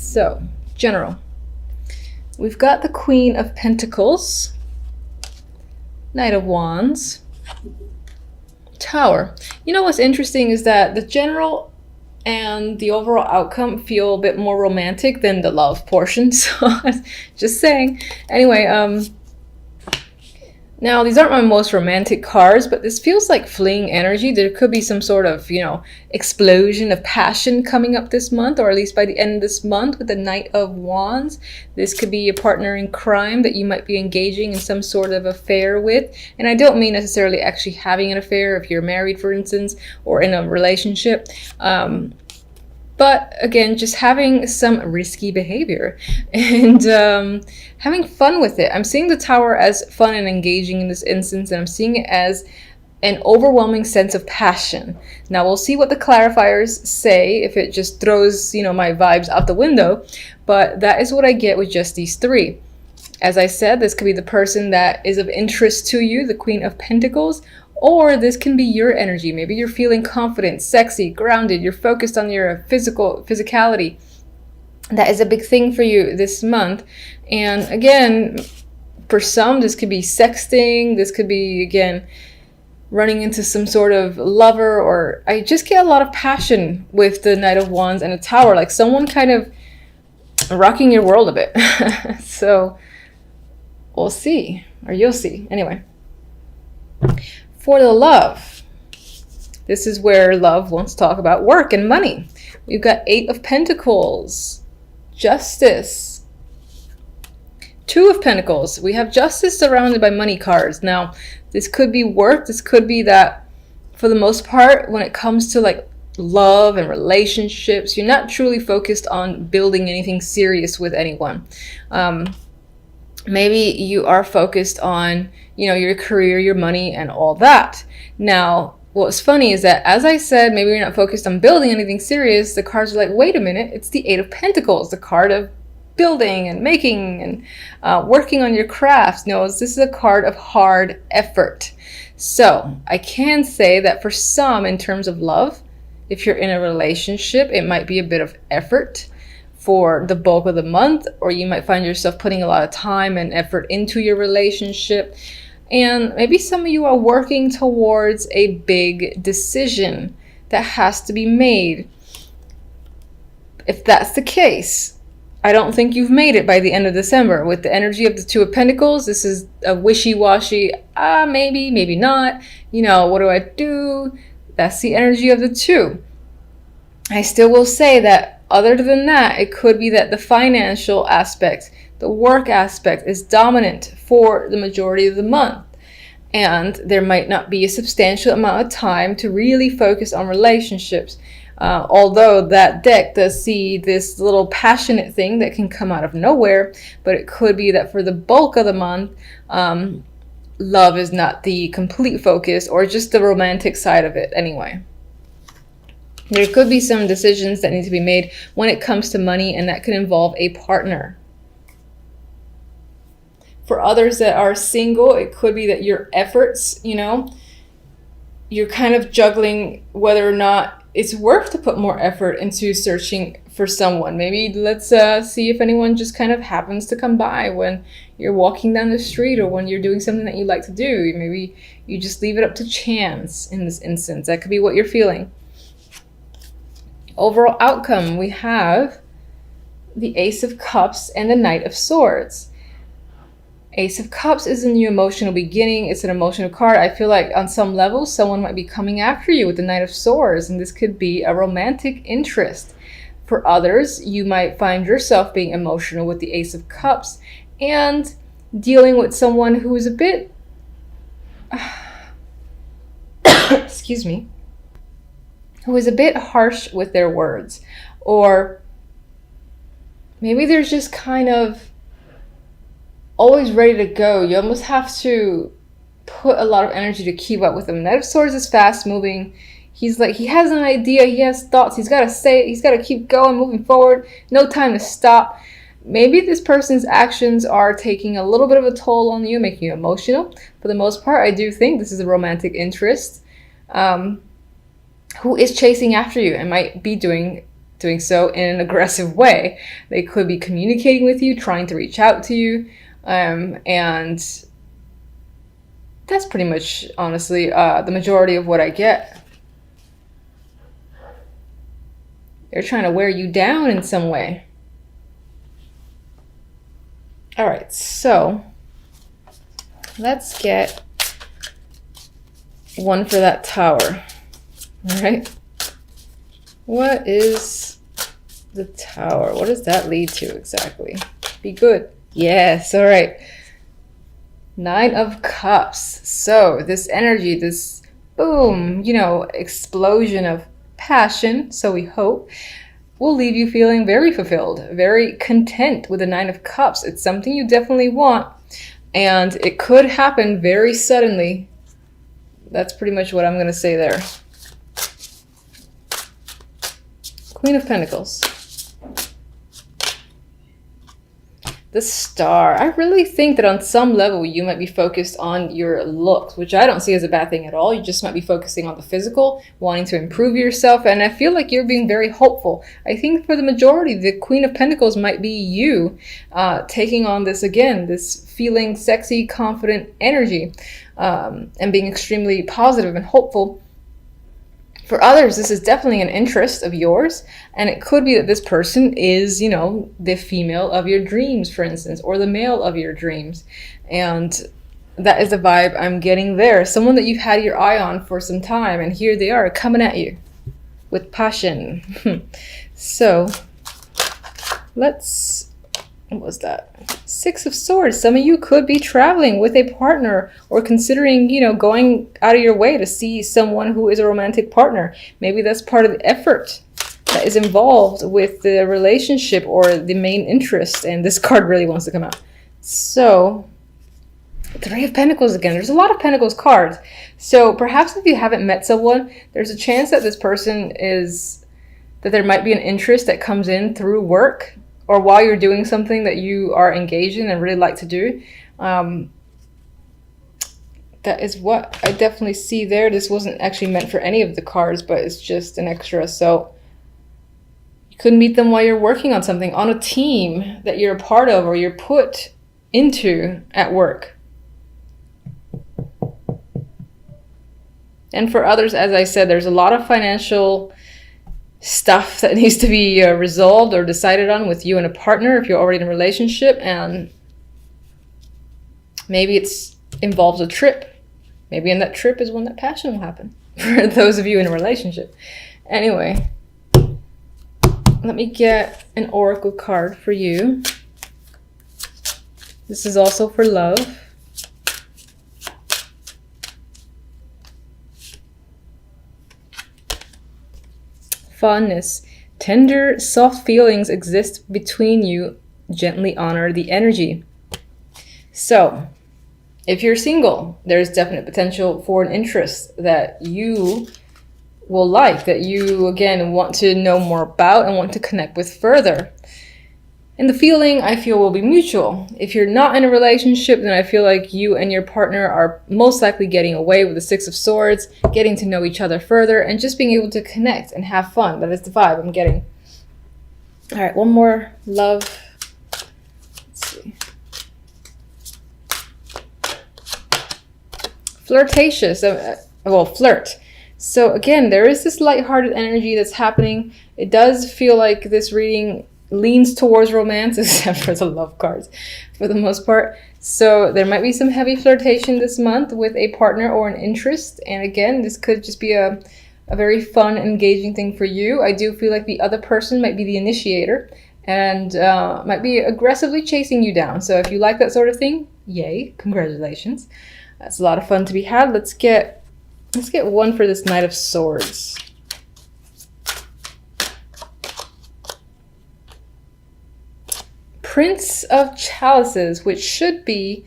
So, general. We've got the Queen of Pentacles, Knight of Wands, Tower. You know what's interesting is that the general and the overall outcome feel a bit more romantic than the love portion. So, just saying. Anyway, now, these aren't my most romantic cards, but this feels like fleeing energy. There could be some sort of, explosion of passion coming up this month, or at least by the end of this month with the Knight of Wands. This could be a partner in crime that you might be engaging in some sort of affair with. And I don't mean necessarily actually having an affair if you're married, for instance, or in a relationship. But again, just having some risky behavior and having fun with it. I'm seeing the Tower as fun and engaging in this instance, and I'm seeing it as an overwhelming sense of passion. Now we'll see what the clarifiers say, if it just throws, my vibes out the window, but that is what I get with just these three. As I said, this could be the person that is of interest to you, the Queen of Pentacles, or this can be your energy. Maybe you're feeling confident, sexy, grounded. You're focused on your physicality. That is a big thing for you this month. And again, for some, this could be sexting. This could be, again, running into some sort of lover. Or I just get a lot of passion with the Knight of Wands and the Tower. Like someone kind of rocking your world a bit. So we'll see. Or you'll see. Anyway. For the love, this is where love wants to talk about work and money. We've got 8 of Pentacles, Justice, 2 of Pentacles. We have Justice surrounded by money cards. Now, this could be work. This could be that, for the most part, when it comes to like love and relationships, you're not truly focused on building anything serious with anyone. Maybe you are focused on, your career, your money, and all that. Now, what's funny is that, as I said, maybe you're not focused on building anything serious. The cards are like, wait a minute, it's the 8 of Pentacles, the card of building and making and working on your crafts. No, this is a card of hard effort. So I can say that for some, in terms of love, if you're in a relationship, it might be a bit of effort for the bulk of the month, or you might find yourself putting a lot of time and effort into your relationship. And maybe some of you are working towards a big decision that has to be made. If that's the case, I don't think you've made it by the end of December. With the energy of the 2 of Pentacles, this is a wishy-washy, maybe, maybe not. What do I do? That's the energy of the 2. I still will say that other than that, it could be that the financial aspect, the work aspect is dominant for the majority of the month. And there might not be a substantial amount of time to really focus on relationships. Although that deck does see this little passionate thing that can come out of nowhere. But it could be that for the bulk of the month, love is not the complete focus, or just the romantic side of it anyway. There could be some decisions that need to be made when it comes to money, and that could involve a partner. For others that are single, it could be that your efforts, you're kind of juggling whether or not it's worth to put more effort into searching for someone. Maybe let's see if anyone just kind of happens to come by when you're walking down the street, or when you're doing something that you like to do. Maybe you just leave it up to chance in this instance. That could be what you're feeling. Overall outcome, we have the Ace of Cups and the Knight of Swords. Ace of Cups is a new emotional beginning. It's an emotional card. I feel like on some level, someone might be coming after you with the Knight of Swords, and this could be a romantic interest. For others, you might find yourself being emotional with the Ace of Cups and dealing with someone who is a bit, excuse me, who is a bit harsh with their words. Or maybe they're just kind of always ready to go. You almost have to put a lot of energy to keep up with them. Knight of Swords is fast moving. He's like, he has an idea, he has thoughts, he's got to say it, he's got to keep going, moving forward, no time to stop. Maybe this person's actions are taking a little bit of a toll on you, making you emotional. For the most part, I do think this is a romantic interest who is chasing after you and might be doing doing so in an aggressive way. They could be communicating with you, trying to reach out to you, and that's pretty much, honestly, the majority of what I get. They're trying to wear you down in some way. All right, so let's get one for that Tower. All right. What is the Tower? What does that lead to exactly? Be good. Yes. All right. 9 of Cups. So this energy, this boom, explosion of passion, so we hope, will leave you feeling very fulfilled, very content with the 9 of Cups. It's something you definitely want, and it could happen very suddenly. That's pretty much what I'm going to say there. Queen of Pentacles. The Star. I really think that on some level you might be focused on your looks, which I don't see as a bad thing at all. You just might be focusing on the physical, wanting to improve yourself, and I feel like you're being very hopeful. I think for the majority, the Queen of Pentacles might be you taking on this again, this feeling sexy, confident energy, and being extremely positive and hopeful. For others, this is definitely an interest of yours, and it could be that this person is, the female of your dreams, for instance, or the male of your dreams. And that is the vibe I'm getting there. Someone that you've had your eye on for some time, and here they are coming at you with passion. So what was that? 6 of Swords. Some of you could be traveling with a partner or considering, going out of your way to see someone who is a romantic partner. Maybe that's part of the effort that is involved with the relationship or the main interest. And this card really wants to come out. So, 3 of Pentacles again. There's a lot of Pentacles cards. So perhaps if you haven't met someone, there's a chance that this person that there might be an interest that comes in through work, or while you're doing something that you are engaged in and really like to do. That is what I definitely see there. This wasn't actually meant for any of the cards, but it's just an extra. So you could meet them while you're working on something, on a team that you're a part of or you're put into at work. And for others, as I said, there's a lot of financial stuff that needs to be resolved or decided on with you and a partner if you're already in a relationship, and maybe it's involves a trip. Maybe in that trip is when that passion will happen for those of you in a relationship. Anyway, let me get an oracle card for you. This is also for love. Fondness. Tender, soft feelings exist between you. Gently honor the energy. So, if you're single, there's definite potential for an interest that you will like, that you, again, want to know more about and want to connect with further. And the feeling, I feel, will be mutual. If you're not in a relationship, then I feel like you and your partner are most likely getting away with the 6 of Swords, getting to know each other further, and just being able to connect and have fun. That is the vibe I'm getting. All right, one more love. Let's see. Flirtatious. Flirt. So again, there is this lighthearted energy that's happening. It does feel like this reading leans towards romance, except for the love cards for the most part. So there might be some heavy flirtation this month with a partner or an interest. And again, this could just be a very fun, engaging thing for you. I do feel like the other person might be the initiator and might be aggressively chasing you down. So if you like that sort of thing, yay, congratulations. That's a lot of fun to be had. Let's get one for this Knight of Swords. Prince of Chalices, which should be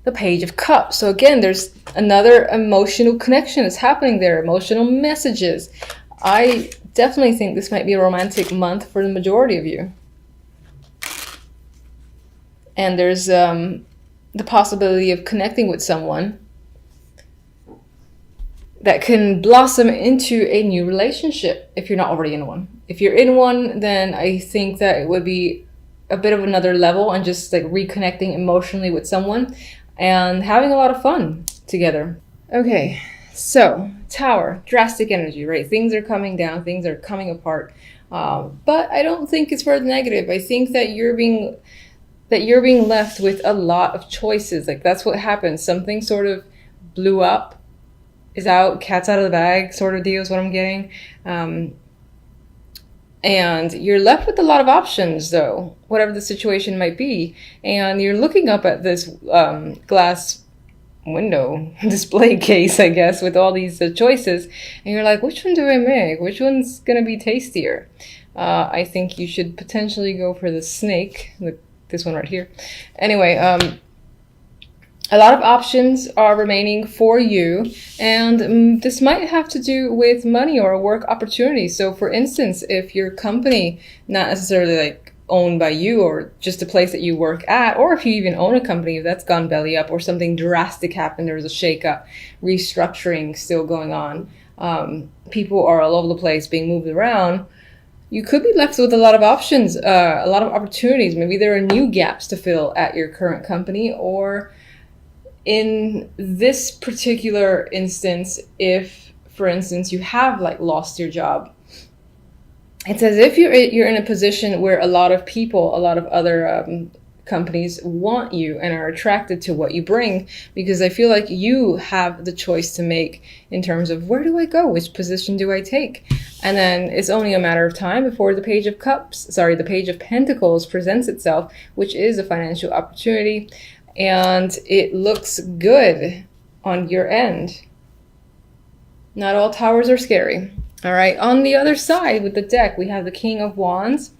the Page of Cups. So again, there's another emotional connection that's happening there, emotional messages. I definitely think this might be a romantic month for the majority of you. And there's the possibility of connecting with someone that can blossom into a new relationship if you're not already in one. If you're in one, then I think that it would be a bit of another level and just like reconnecting emotionally with someone and having a lot of fun together. Okay, so Tower, drastic energy, right? Things are coming down, things are coming apart. But I don't think it's for the negative. I think that you're being left with a lot of choices. Like that's what happens. Something sort of blew up, is out, cat's out of the bag sort of deal is what I'm getting. And you're left with a lot of options though, whatever the situation might be. And you're looking up at this glass window display case, I guess, with all these choices, and you're like, which one do I make? Which one's gonna be tastier? I think you should potentially go for the snake, this one right here. Anyway, a lot of options are remaining for you, and this might have to do with money or work opportunities. So for instance, if your company, not necessarily like owned by you or just a place that you work at, or if you even own a company that's gone belly up or something drastic happened, there's a shakeup, restructuring still going on, people are all over the place being moved around, you could be left with a lot of options, a lot of opportunities. Maybe there are new gaps to fill at your current company, or in this particular instance, if, for instance, you have like lost your job, it's as if you're in a position where a lot of people, a lot of other companies want you and are attracted to what you bring, because I feel like you have the choice to make in terms of where do I go, which position do I take, and then it's only a matter of time before the Page of Pentacles presents itself, which is a financial opportunity, and it looks good on your end. Not all towers are scary. All right, on the other side with the deck, we have the King of Wands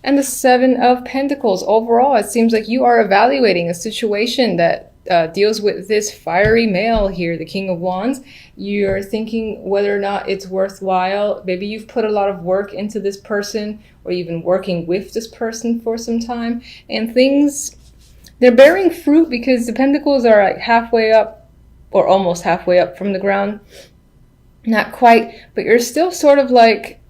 and the Seven of Pentacles. Overall, it seems like you are evaluating a situation that deals with this fiery male here, the King of Wands. You're thinking whether or not it's worthwhile. Maybe you've put a lot of work into this person, or you've been working with this person for some time, and things, they're bearing fruit because the Pentacles are like halfway up or almost halfway up from the ground. Not quite, but you're still sort of like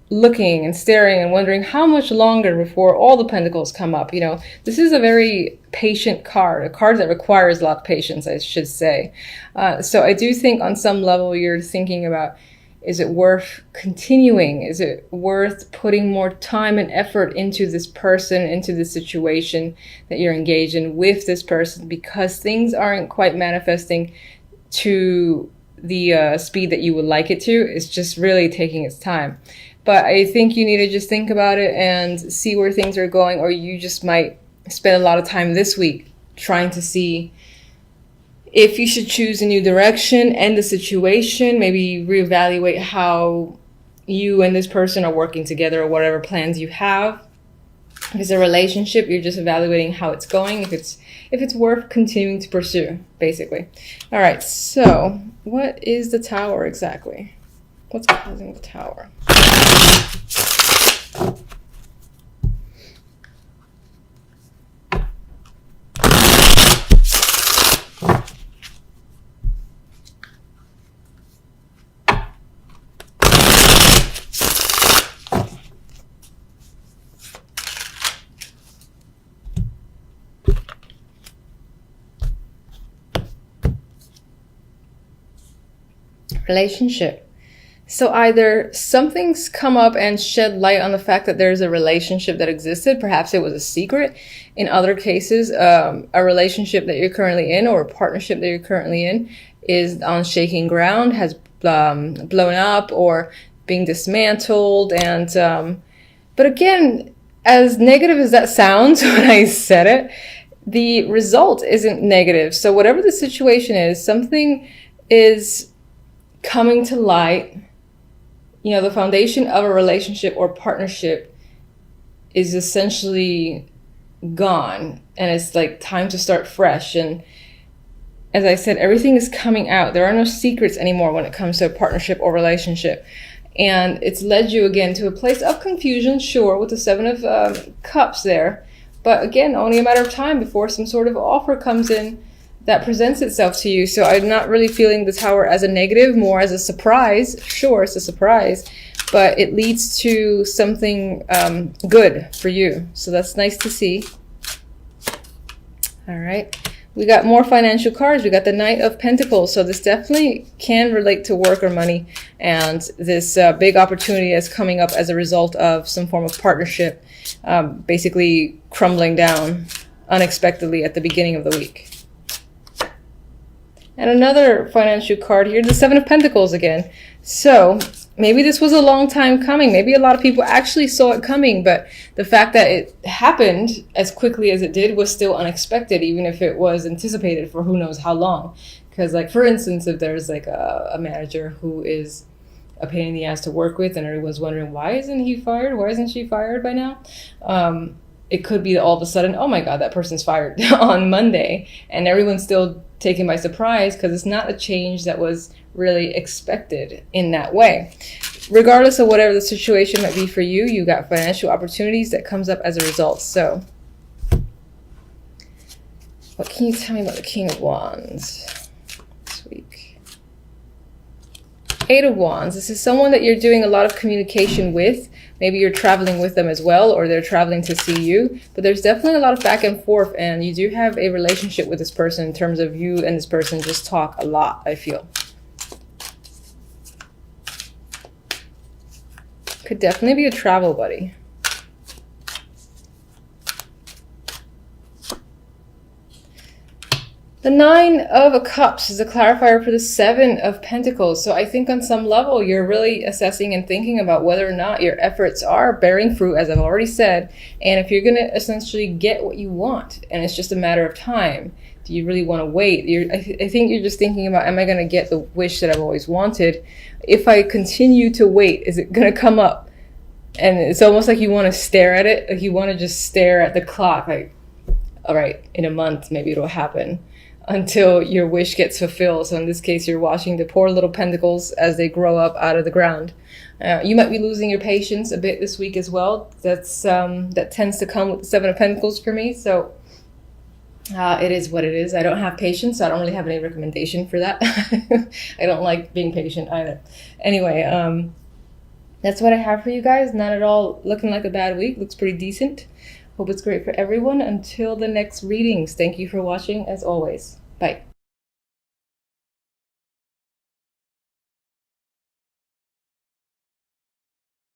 looking and staring and wondering how much longer before all the pentacles come up. You know, this is a very patient card, a card that requires a lot of patience, I should say. So I do think on some level you're thinking about, is it worth continuing? Is it worth putting more time and effort into this person, into the situation that you're engaged in with this person, because things aren't quite manifesting to the speed that you would like it to. It's just really taking its time. But I think you need to just think about it and see where things are going, or you just might spend a lot of time this week trying to see if you should choose a new direction, end the situation, maybe reevaluate how you and this person are working together, or whatever plans you have. If it's a relationship, you're just evaluating how it's going, if it's worth continuing to pursue, basically. All right, so what is the Tower exactly? What's causing the Tower? Relationship. So either something's come up and shed light on the fact that there's a relationship that existed. Perhaps it was a secret. In other cases, a relationship that you're currently in, or a partnership that you're currently in, is on shaking ground, has blown up or being dismantled. And but again, as negative as that sounds when I said it, the result isn't negative. So whatever the situation is, something is coming to light. You know, the foundation of a relationship or partnership is essentially gone, and it's like time to start fresh. And as I said, everything is coming out. There are no secrets anymore when it comes to a partnership or relationship. And it's led you again to a place of confusion, sure, with the Seven of Cups there. But again, only a matter of time before some sort of offer comes in that presents itself to you. So I'm not really feeling the Tower as a negative, more as a surprise. Sure, it's a surprise, but it leads to something good for you. So that's nice to see. All right. We got more financial cards. We got the Knight of Pentacles. So this definitely can relate to work or money. And this big opportunity is coming up as a result of some form of partnership, basically crumbling down unexpectedly at the beginning of the week. And another financial card here, the Seven of Pentacles again. So maybe this was a long time coming. Maybe a lot of people actually saw it coming, but the fact that it happened as quickly as it did was still unexpected, even if it was anticipated for who knows how long. Because, like, for instance, if there's like a manager who is a pain in the ass to work with and everyone's wondering, why isn't he fired? Why isn't she fired by now? It could be all of a sudden, oh my God, that person's fired on Monday, and everyone's still taken by surprise because it's not a change that was really expected in that way. Regardless of whatever the situation might be for you, you got financial opportunities that comes up as a result. So what can you tell me about the King of Wands this week? Eight of Wands. This is someone that you're doing a lot of communication with. Maybe you're traveling with them as well, or they're traveling to see you. But there's definitely a lot of back and forth, and you do have a relationship with this person in terms of you and this person just talk a lot, I feel. Could definitely be a travel buddy. The Nine of Cups is a clarifier for the Seven of Pentacles. So I think on some level, you're really assessing and thinking about whether or not your efforts are bearing fruit, as I've already said. And if you're going to essentially get what you want, and it's just a matter of time, do you really want to wait? I think you're just thinking about, am I going to get the wish that I've always wanted? If I continue to wait, is it going to come up? And it's almost like you want to stare at it. Like you want to just stare at the clock. Like, all right, in a month, maybe it'll happen, until your wish gets fulfilled. So in this case, you're watching the poor little pentacles as they grow up out of the ground. You might be losing your patience a bit this week as well. That tends to come with the Seven of Pentacles for me. So it is what it is. I don't have patience, so I don't really have any recommendation for that. I don't like being patient either. Anyway, that's what I have for you guys. Not at all looking like a bad week. Looks pretty decent. Hope it's great for everyone. Until the next readings, thank you for watching as always. Bye.